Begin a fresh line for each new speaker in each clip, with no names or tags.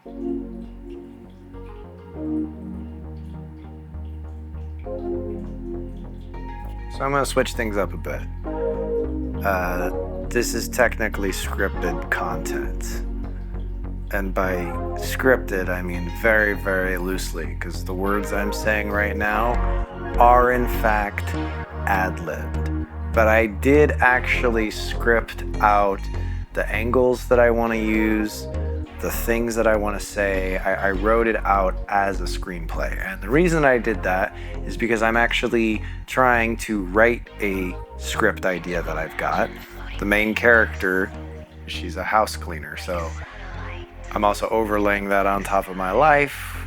So I'm going to switch things up a bit. This is technically scripted content. And by scripted, I mean very, very loosely, because the words I'm saying right now are in fact ad-libbed. But I did actually script out the angles that I want to use, the things that I want to say. I wrote it out as a screenplay. And the reason I did that is because I'm actually trying to write a script idea that I've got. The main character, she's a house cleaner, so I'm also overlaying that on top of my life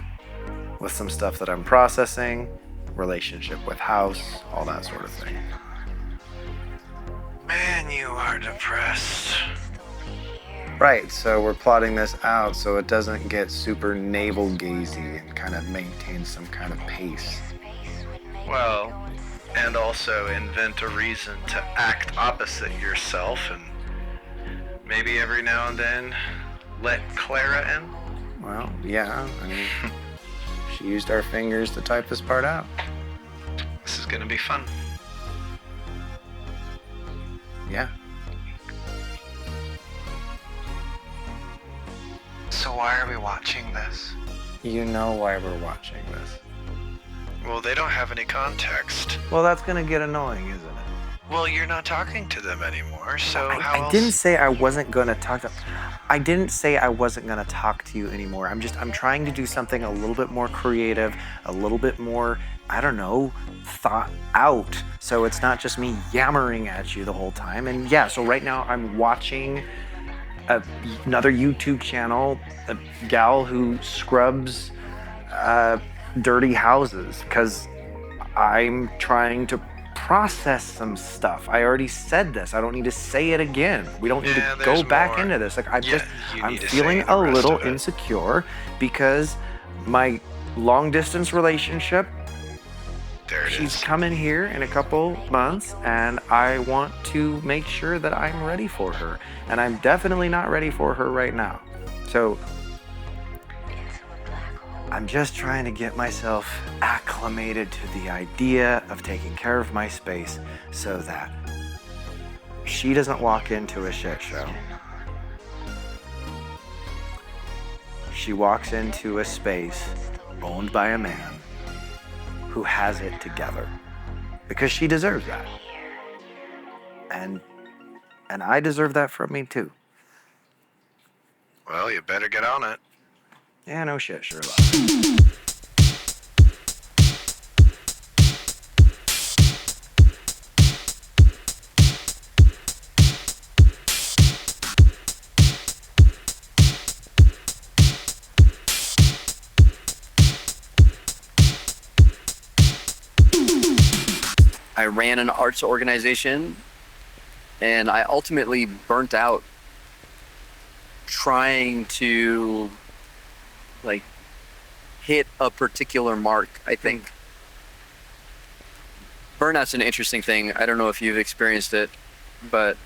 with some stuff that I'm processing, relationship with house, all that sort of thing. Man, you are depressed. Right, so we're plotting this out so it doesn't get super navel-gazy and kind of maintain some kind of pace. Well, and also invent a reason to act opposite yourself, and maybe every now and then let Clara in? Well, yeah, I mean, she used our fingers to type this part out. This is gonna be fun. Yeah. So why are we watching this? You know why we're watching this. Well, they don't have any context. Well, that's gonna get annoying, isn't it? Well, you're not talking to them anymore, so how else? I didn't say I wasn't gonna talk to... I didn't say I wasn't gonna talk to you anymore. I'm trying to do something a little bit more creative, a little bit more, I don't know, thought out. So it's not just me yammering at you the whole time. And yeah, so right now I'm watching another YouTube channel, a gal who scrubs dirty houses, because I'm trying to process some stuff. I already said this. I don't need to say it again. We don't need to go back into this. Like I'm feeling a little insecure because my long distance relationship, she's coming here in a couple months, and I want to make sure that I'm ready for her. And I'm definitely not ready for her right now. So I'm just trying to get myself acclimated to the idea of taking care of my space so that she doesn't walk into a shit show. She walks into a space owned by a man who has it together, because she deserves that. And I deserve that from me too. Well, you better get on it. Yeah, no shit, Sherlock.
I ran an arts organization, and I ultimately burnt out trying to hit a particular mark, I think. Burnout's an interesting thing. I don't know if you've experienced it, but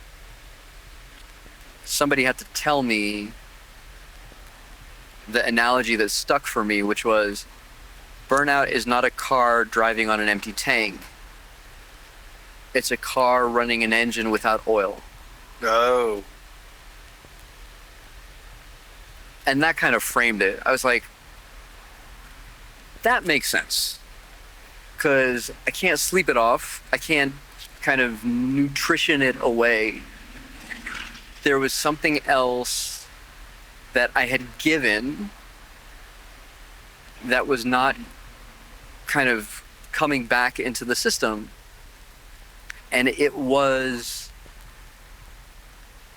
somebody had to tell me the analogy that stuck for me, which was burnout is not a car driving on an empty tank. It's a car running an engine without oil.
Oh.
And that kind of framed it. I was like, that makes sense. Because I can't sleep it off. I can't kind of nutrition it away. There was something else that I had given that was not kind of coming back into the system. And it was,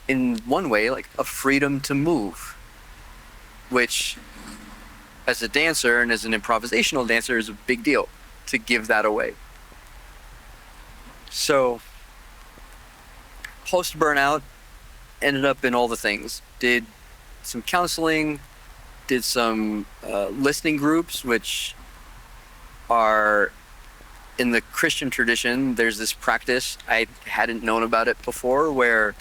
in one way, like a freedom to move, which, as a dancer and as an improvisational dancer, is a big deal to give that away. So, post-burnout, ended up in all the things. Did some counseling, did some listening groups, which are, in the Christian tradition, there's this practice, I hadn't known about it before, where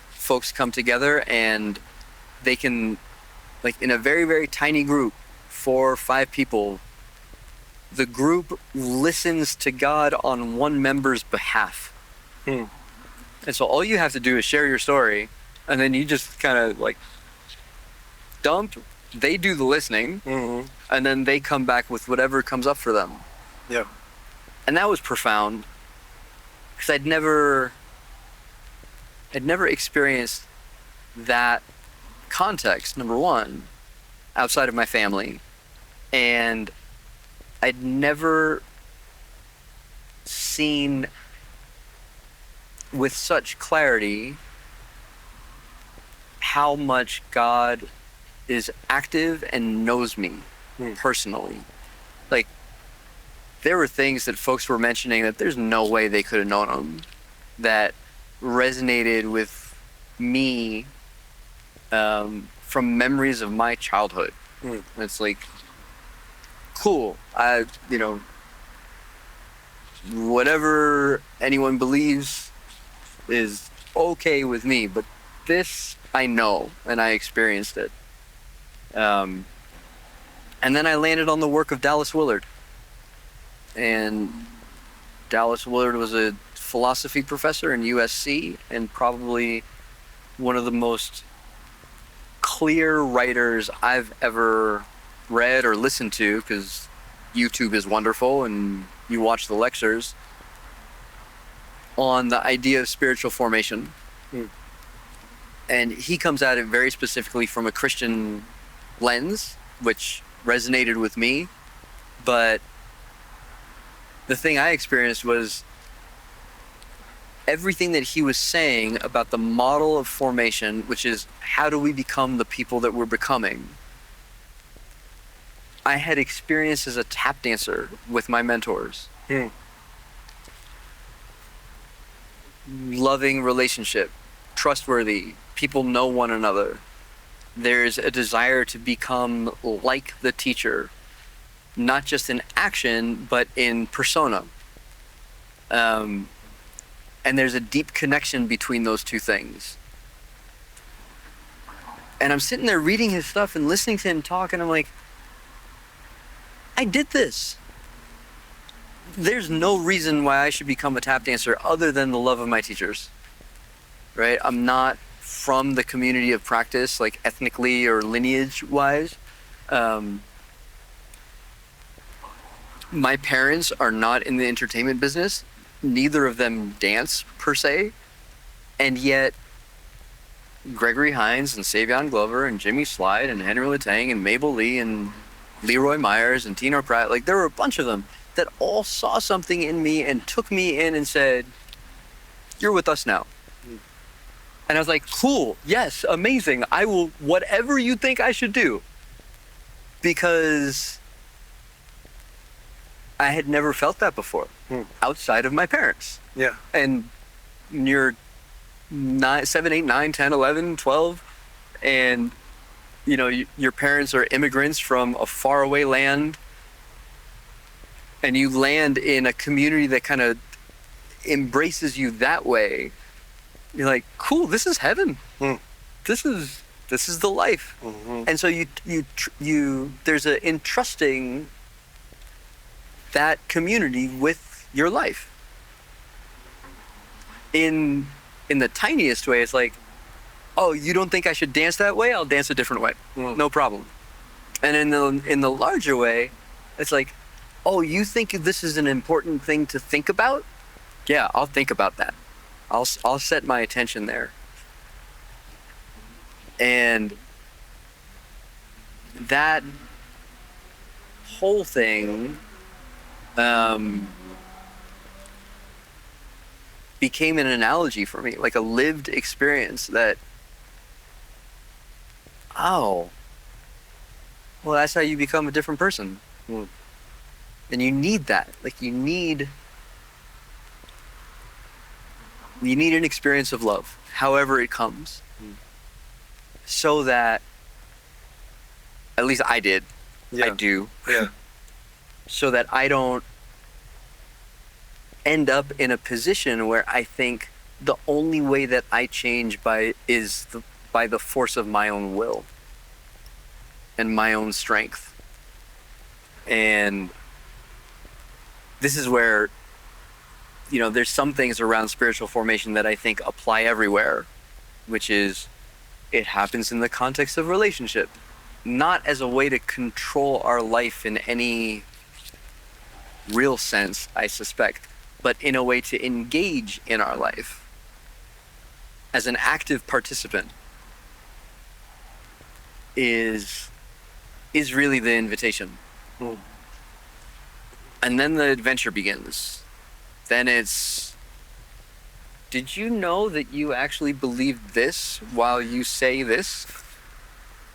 folks come together and they can like in a very, very tiny group, 4 or 5 people, the group listens to God on one member's behalf. And so all you have to do is share your story, and then you just kind of like dump. They do the listening, and then they come back with whatever comes up for them.
Yeah.
And that was profound, because I'd never experienced that context, number one, outside of my family. And I'd never seen with such clarity how much God is active and knows me personally. Like, there were things that folks were mentioning that there's no way they could have known them, that resonated with me from memories of my childhood. It's like, cool. Whatever anyone believes is okay with me, but this I know, and I experienced it. And then I landed on the work of Dallas Willard. And Dallas Willard was a philosophy professor in USC, and probably one of the most clear writers I've ever read or listened to, because YouTube is wonderful and you watch the lectures on the idea of spiritual formation. And he comes at it very specifically from a Christian lens, which resonated with me. But the thing I experienced was everything that he was saying about the model of formation, which is how do we become the people that we're becoming, I had experienced as a tap dancer with my mentors. Loving relationship, trustworthy, people know one another. There's a desire to become like the teacher, not just in action, but in persona. And there's a deep connection between those two things. And I'm sitting there reading his stuff and listening to him talk, and I'm like, I did this. There's no reason why I should become a tap dancer other than the love of my teachers, right? I'm not from the community of practice, like ethnically or lineage-wise. My parents are not in the entertainment business. Neither of them dance, per se. And yet, Gregory Hines and Savion Glover and Jimmy Slide and Henry Latang and Mabel Lee and Leroy Myers and Tino Pratt, like there were a bunch of them that all saw something in me and took me in and said, you're with us now. And I was like, cool, yes, amazing. I will, whatever you think I should do. Because I had never felt that before, outside of my parents.
Yeah.
And you're 7, 8, 9, 10, 11, 12, and you know, your parents are immigrants from a faraway land, and you land in a community that kind of embraces you that way. You're like, cool, this is heaven. This is the life. And so you there's a entrusting that community with your life. In the tiniest way, it's like, oh, you don't think I should dance that way? I'll dance a different way. No problem. And in the larger way, it's like, oh, you think this is an important thing to think about? Yeah, I'll think about that. I'll set my attention there. And that whole thing became an analogy for me, like a lived experience that, oh, well, that's how you become a different person. And you need that. Like, you need an experience of love, however it comes, so that, at least I did, I do, so that I don't end up in a position where I think the only way that I change is by the force of my own will. and my own strength. And this is where, there's some things around spiritual formation that I think apply everywhere, which is it happens in the context of relationship, not as a way to control our life in any real sense, I suspect, but in a way to engage in our life as an active participant is really the invitation.
Mm.
And then the adventure begins. Then it's, did you know that you actually believe this while you say this?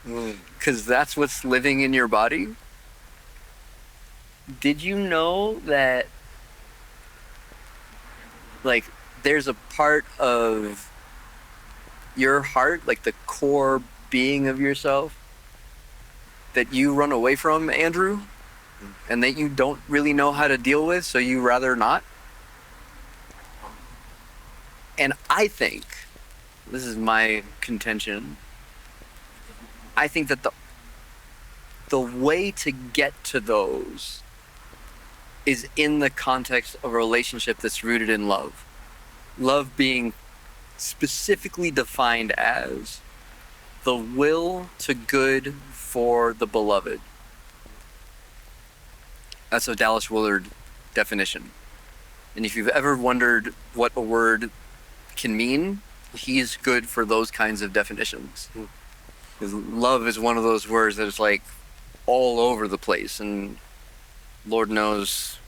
Because that's what's living in your body. Did you know that, there's a part of your heart, the core being of yourself, that you run away from, Andrew, and that you don't really know how to deal with, so you rather not? And I think, this is my contention, I think that the way to get to those is in the context of a relationship that's rooted in love. Love being specifically defined as the will to good for the beloved. That's a Dallas Willard definition. And if you've ever wondered what a word can mean, he's good for those kinds of definitions. Because love is one of those words that is all over the place, and Lord knows,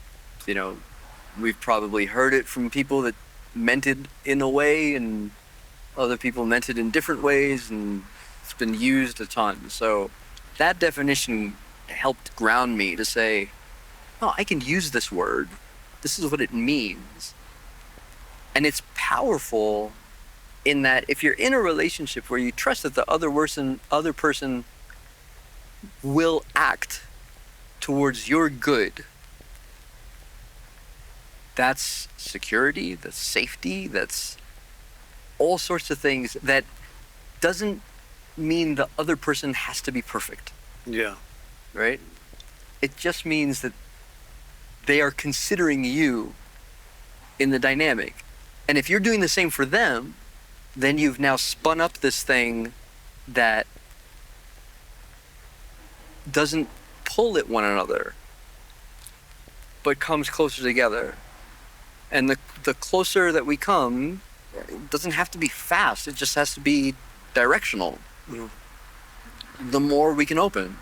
we've probably heard it from people that meant it in a way, and other people meant it in different ways, and it's been used a ton. So that definition helped ground me to say, oh, I can use this word. This is what it means. And it's powerful in that if you're in a relationship where you trust that the other person will act towards your good, that's security, that's safety, that's all sorts of things. That doesn't mean the other person has to be perfect.
Yeah.
Right? It just means that they are considering you in the dynamic. And if you're doing the same for them, then you've now spun up this thing that doesn't pull at one another, but comes closer together. And the closer that we come, it doesn't have to be fast, it just has to be directional. The more we can open,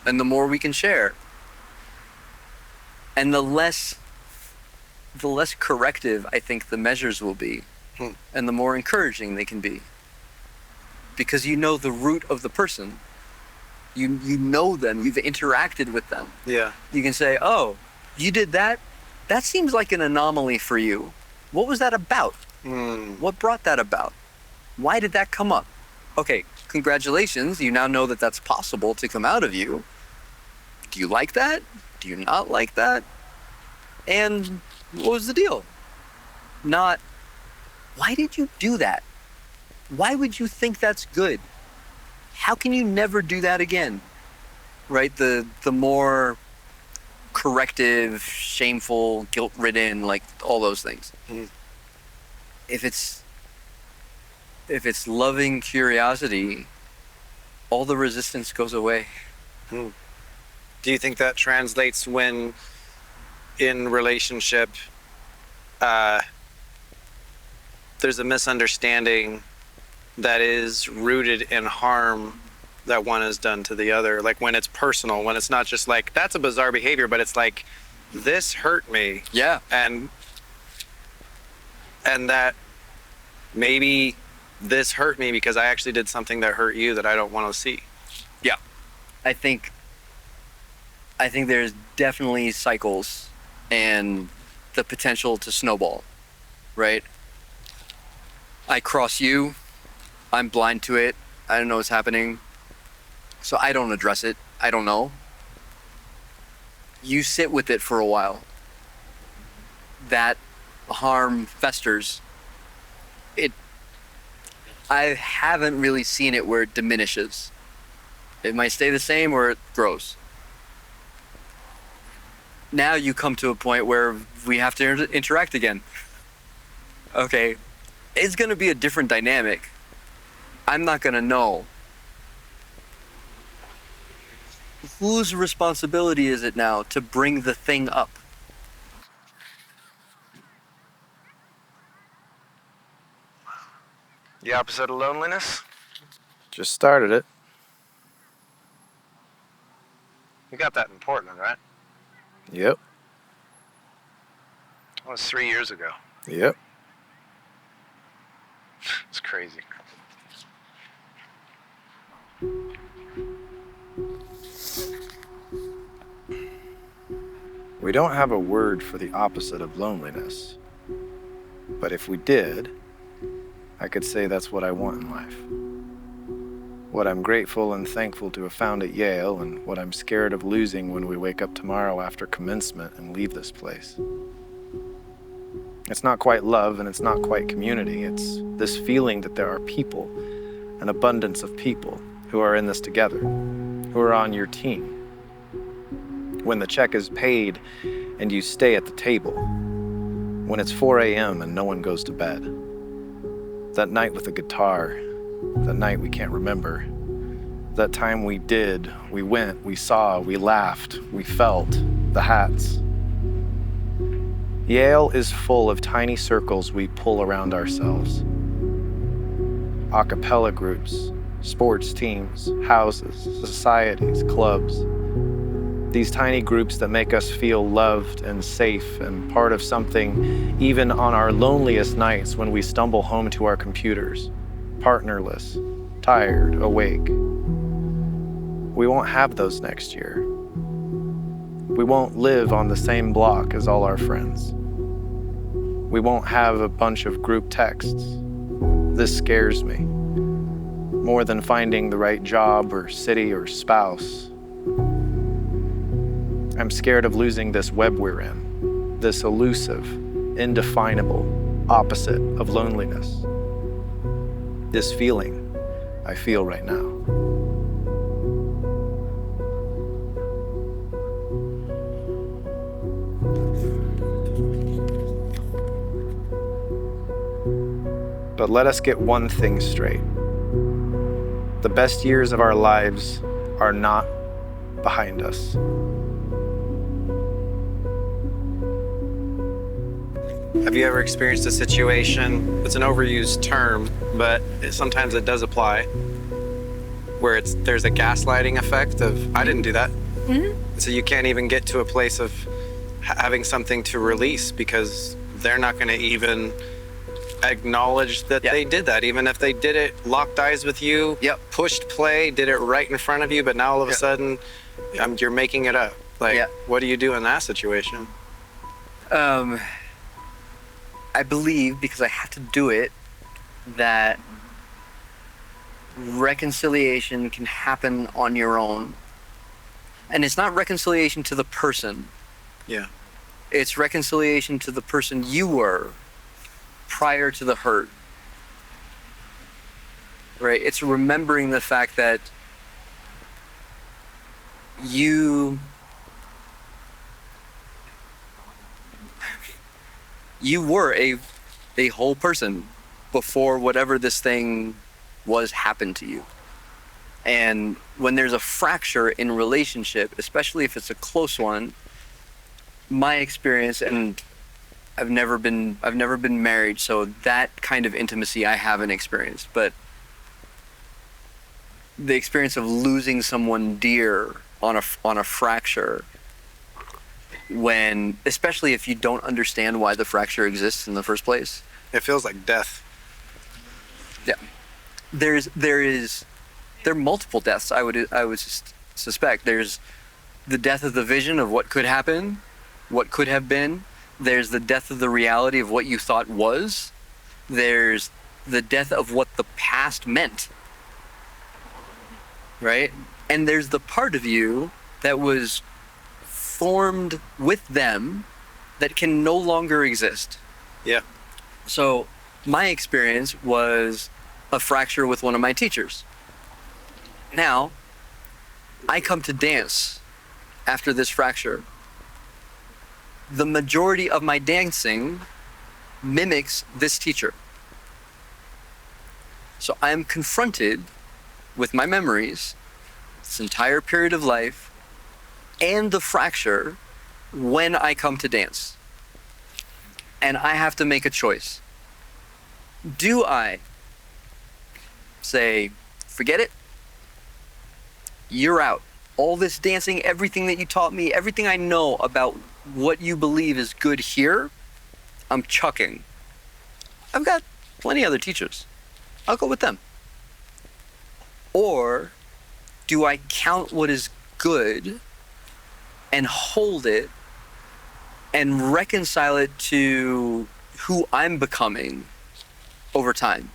and the more we can share, and the less corrective I think the measures will be, and the more encouraging they can be. Because you know the root of the person. You know them, you've interacted with them.
Yeah.
You can say, oh, you did that? That seems like an anomaly for you. What was that about? What brought that about? Why did that come up? Okay, congratulations, you now know that that's possible to come out of you. Do you like that? Do you not like that? And what was the deal? Not, why did you do that? Why would you think that's good? How can you never do that again? Right? The more corrective, shameful, guilt-ridden, all those things. If it's loving curiosity, all the resistance goes away.
Do you think that translates when in relationship there's a misunderstanding that is rooted in harm that one has done to the other? When it's personal, when it's not just that's a bizarre behavior, but it's this hurt me.
Yeah.
And that maybe this hurt me because I actually did something that hurt you that I don't want to see.
Yeah. I think there's definitely cycles and the potential to snowball, right? I cross you, I'm blind to it, I don't know what's happening, so I don't address it, I don't know. You sit with it for a while. That harm festers. I haven't really seen it where it diminishes. It might stay the same or it grows. Now you come to a point where we have to interact again. Okay, it's going to be a different dynamic. I'm not going to know. Whose responsibility is it now to bring the thing up?
The opposite of loneliness?
Just started it.
You got that in Portland, right?
Yep.
That was 3 years ago.
Yep.
It's crazy.
We don't have a word for the opposite of loneliness. But if we did, I could say that's what I want in life. What I'm grateful and thankful to have found at Yale, and what I'm scared of losing when we wake up tomorrow after commencement and leave this place. It's not quite love and it's not quite community. It's this feeling that there are people, an abundance of people, who are in this together, who are on your team. When the check is paid and you stay at the table. When it's 4 a.m. and no one goes to bed. That night with the guitar, that night we can't remember. That time we did, we went, we saw, we laughed, we felt, the hats. Yale is full of tiny circles we pull around ourselves. A cappella groups, sports teams, houses, societies, clubs. These tiny groups that make us feel loved and safe and part of something, even on our loneliest nights when we stumble home to our computers, partnerless, tired, awake. We won't have those next year. We won't live on the same block as all our friends. We won't have a bunch of group texts. This scares me. More than finding the right job or city or spouse. I'm scared of losing this web we're in, this elusive, indefinable opposite of loneliness. This feeling I feel right now. But let us get one thing straight. The best years of our lives are not behind us.
Have you ever experienced a situation, it's an overused term, but sometimes it does apply, where there's a gaslighting effect of, I didn't do that. Mm-hmm. So you can't even get to a place of having something to release because they're not going to even acknowledge that they did that. Even if they did it, locked eyes with you, pushed play, did it right in front of you, but now all of a sudden you're making it up. Like, what do you do in that situation?
I believe, because I had to do it, that reconciliation can happen on your own. And it's not reconciliation to the person.
Yeah.
It's reconciliation to the person you were prior to the hurt. Right? It's remembering the fact that you were a whole person before whatever this thing was happened to you. And when there's a fracture in relationship, especially if it's a close one, my experience, and I've never been married, so that kind of intimacy I haven't experienced, but the experience of losing someone dear on a fracture, when, especially if you don't understand why the fracture exists in the first place.
It feels like death.
Yeah. There are multiple deaths, I would suspect. There's the death of the vision of what could happen, what could have been. There's the death of the reality of what you thought was. There's the death of what the past meant. Right? And there's the part of you that was formed with them that can no longer exist.
Yeah.
So my experience was a fracture with one of my teachers. Now, I come to dance after this fracture, the majority of my dancing mimics this teacher. So I am confronted with my memories, this entire period of life, and the fracture when I come to dance. And I have to make a choice. Do I say, forget it, you're out. All this dancing, everything that you taught me, everything I know about what you believe is good here, I'm chucking. I've got plenty of other teachers. I'll go with them. Or do I count what is good and hold it and reconcile it to who I'm becoming over time?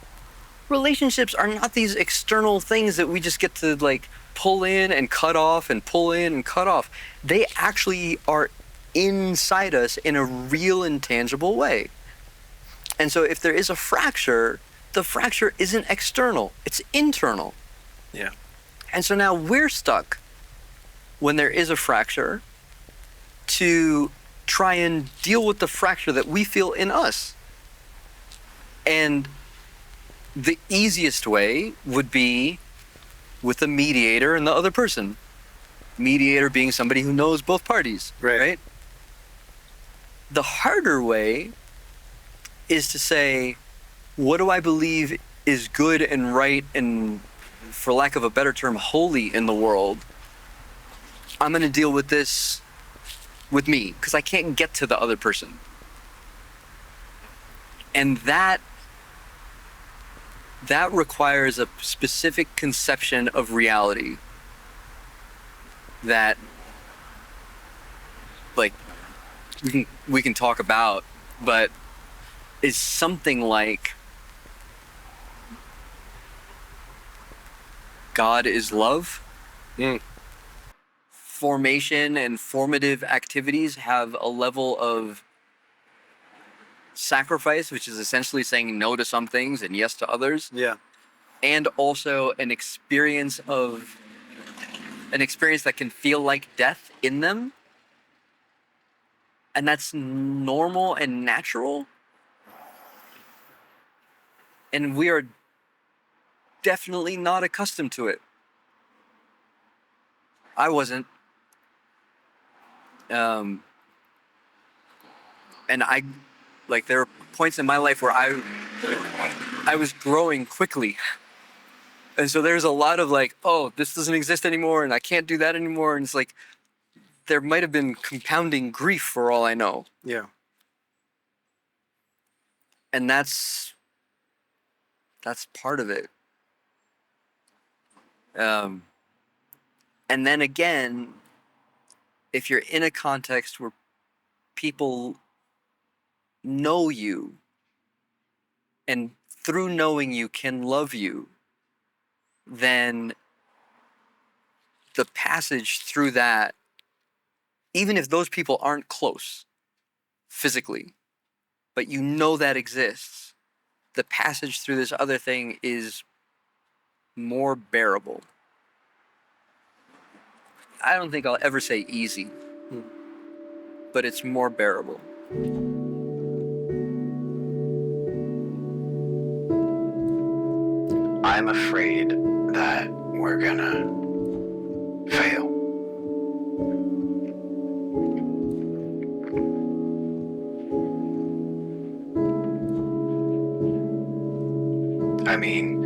Relationships are not these external things that we just get to like pull in and cut off and pull in and cut off. They actually are inside us in a real and tangible way. And so if there is a fracture, the fracture isn't external, it's internal.
Yeah.
And so now we're stuck when there is a fracture to try and deal with the fracture that we feel in us. And the easiest way would be with a mediator and the other person. Mediator being somebody who knows both parties, right? The harder way is to say, what do I believe is good and right and, for lack of a better term, holy in the world? I'm going to deal with this with me because I can't get to the other person. And that requires a specific conception of reality that, like, we can talk about, but is something like God is love. Formation and formative activities have a level of sacrifice, which is essentially saying no to some things and yes to others.
Yeah.
And also an experience that can feel like death in them. And that's normal and natural. And we are definitely not accustomed to it. I wasn't. And there were points in my life where I was growing quickly. And so there's a lot of like, oh, this doesn't exist anymore and I can't do that anymore. And it's like, there might have been compounding grief for all I know.
Yeah.
And that's part of it. And then again, if you're in a context where people know you and through knowing you can love you, then the passage through that, even if those people aren't close physically, but you know that exists, the passage through this other thing is more bearable. I don't think I'll ever say easy, but it's more bearable.
I'm afraid that we're gonna fail. I mean,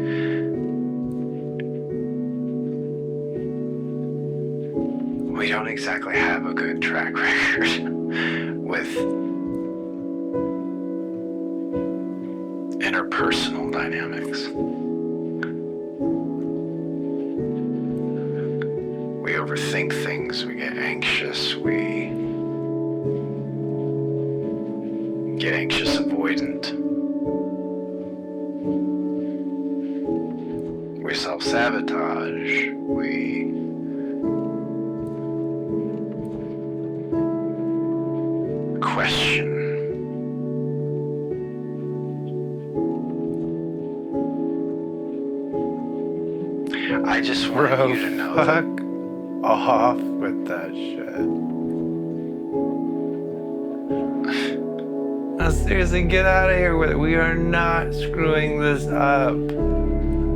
we don't exactly have a good track record with interpersonal dynamics. We overthink things, we get anxious, we get anxious avoidant. We self-sabotage, we question. I just want you to know that
off with that shit.
No, seriously, get out of here with it. We are not screwing this up.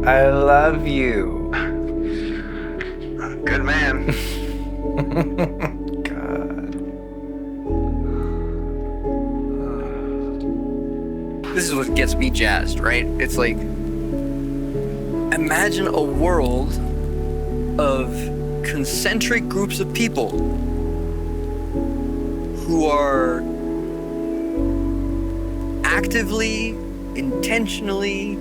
I love you.
Good man.
God.
This is what gets me jazzed, right? It's like, imagine a world of concentric groups of people who are actively, intentionally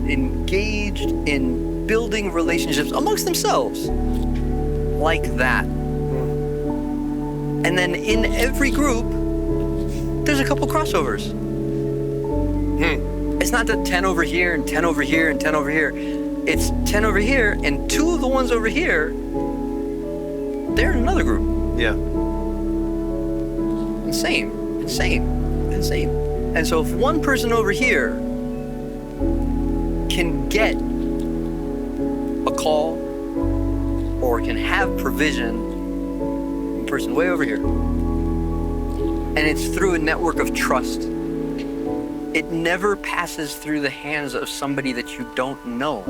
engaged in building relationships amongst themselves like that. And then in every group, there's a couple crossovers. It's not that 10 over here and 10 over here and 10 over here. It's 10 over here and 2 of the ones over here, they're in another group.
Yeah.
Insane. And so if one person over here can get a call or can have provision from a person way over here, and it's through a network of trust, it never passes through the hands of somebody that you don't know.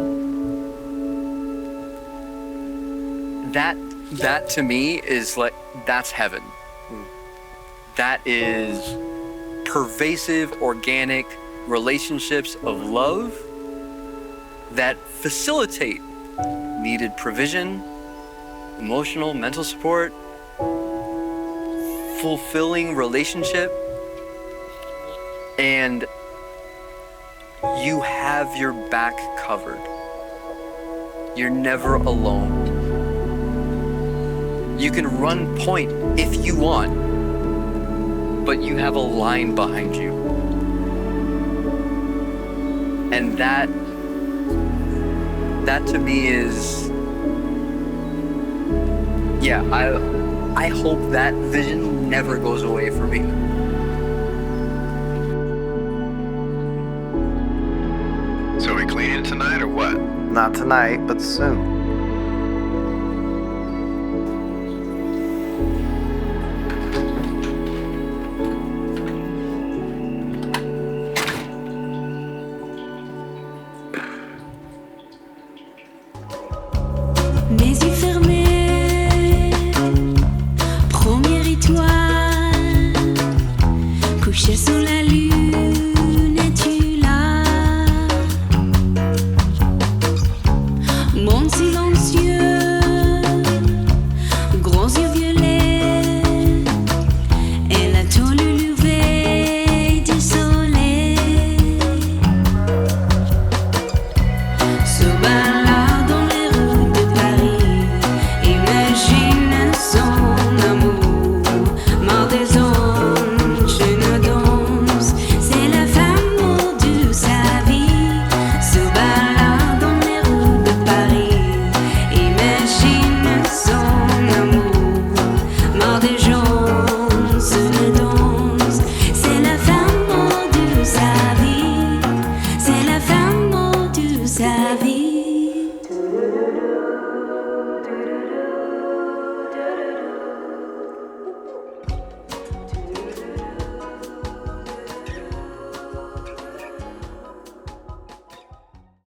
That to me is like, that's heaven. That is pervasive, organic relationships of love that facilitate needed provision, emotional, mental support, fulfilling relationship, and you have your back covered. You're never alone. You can run point if you want, but you have a line behind you. And that to me is, yeah, I hope that vision never goes away for me.
So are we cleaning tonight or what?
Not tonight, but soon.